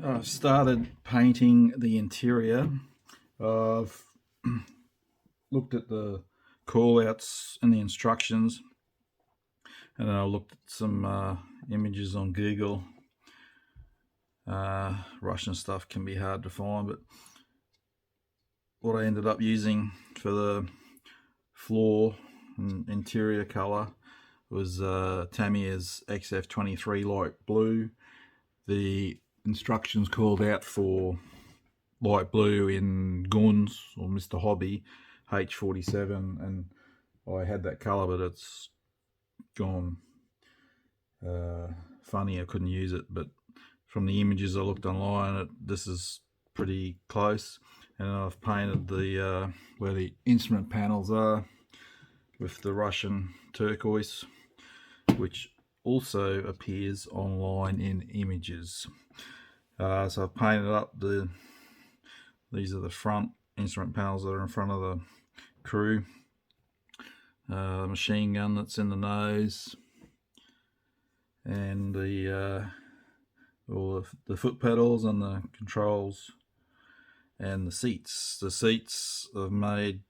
I've started painting the interior. I've looked at the call-outs and the instructions, and then I looked at some images on Google. Russian stuff can be hard to find, but what I ended up using for the floor and interior colour was Tamiya's XF23 light blue. The instructions called out for light blue in Guns or Mr. Hobby H47, and I had that colour, but it's gone funny. I couldn't use it, but from the images I looked online, this is pretty close. And I've painted the where the instrument panels are with the Russian turquoise, which also appears online in images. So I've painted up these are the front instrument panels that are in front of the crew. Machine gun that's in the nose, and all the foot pedals and the controls and the seats. The seats I've made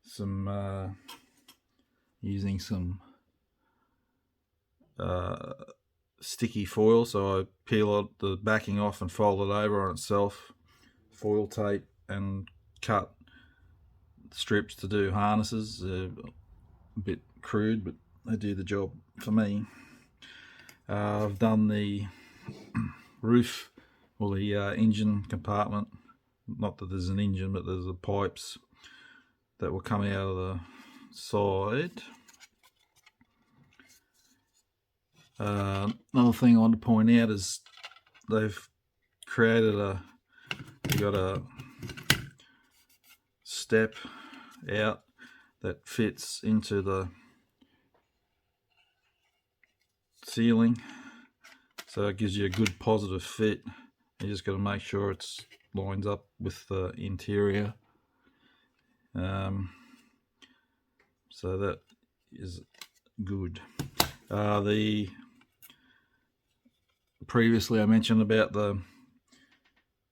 some using some sticky foil, so I peel out the backing off and fold it over on itself, foil tape, and cut strips to do harnesses. A bit crude, but they do the job for me. I've done the roof, or the engine compartment. Not that there's an engine, but there's the pipes that will come out of the side. Another thing I want to point out is they've created you got a step out that fits into the ceiling, so it gives you a good positive fit. You just got to make sure it lines up with the interior. So that is good. The previously I mentioned about the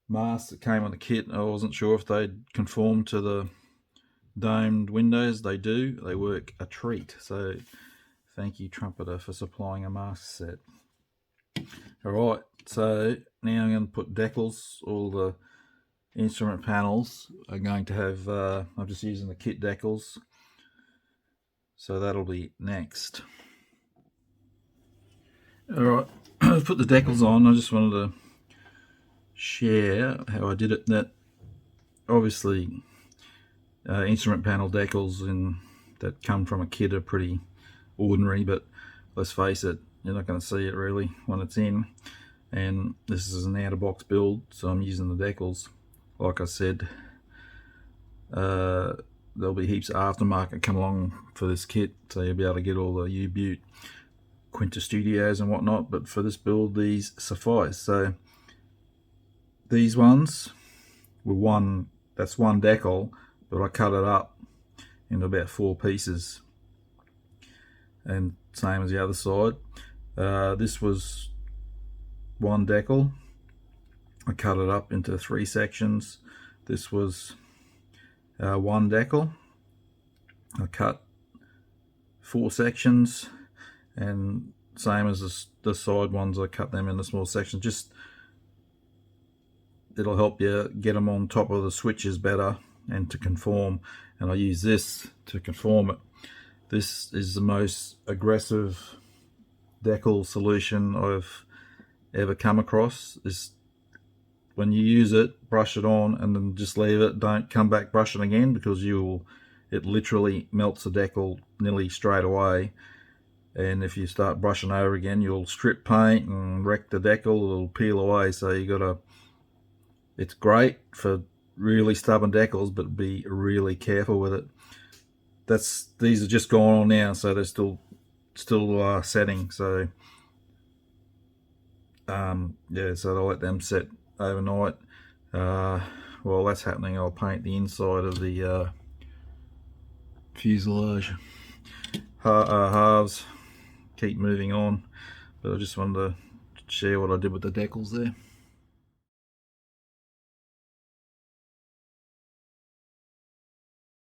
masks that came on the kit. I wasn't sure if they'd conform to the domed windows. They do. They work a treat. So thank you, Trumpeter, for supplying a mask set. Alright, so now I'm going to put decals. All the instrument panels are going to have, I'm just using the kit decals, so that'll be next. Alright, I've put the decals on. I just wanted to share how I did it. That obviously instrument panel decals that come from a kit are pretty ordinary, but let's face it, you're not going to see it really when it's in. And this is an out of box build, so I'm using the decals. Like I said, there'll be heaps of aftermarket come along for this kit, so you'll be able to get all the U-Butte Quinta Studios and whatnot, but for this build these suffice. So these ones were that's one decal, but I cut it up into about 4 pieces, and same as the other side. This was one decal. I cut it up into 3 sections. This was one decal. I cut 4 sections, and same as the side ones, I cut them into small sections. Just it'll help you get them on top of the switches better and to conform, and I use this to conform it. This is the most aggressive decal solution I've ever come across. When you use it, brush it on and then just leave it. Don't come back brushing again, because it literally melts the decal nearly straight away. And if you start brushing over again, you'll strip paint and wreck the decal. It'll peel away. So it's great for really stubborn decals, but be really careful with it. These are just going on now, so they're still setting. So yeah, so I'll let them set overnight. While that's happening, I'll paint the inside of the fuselage halves. Keep moving on, but I just wanted to share what I did with the decals there.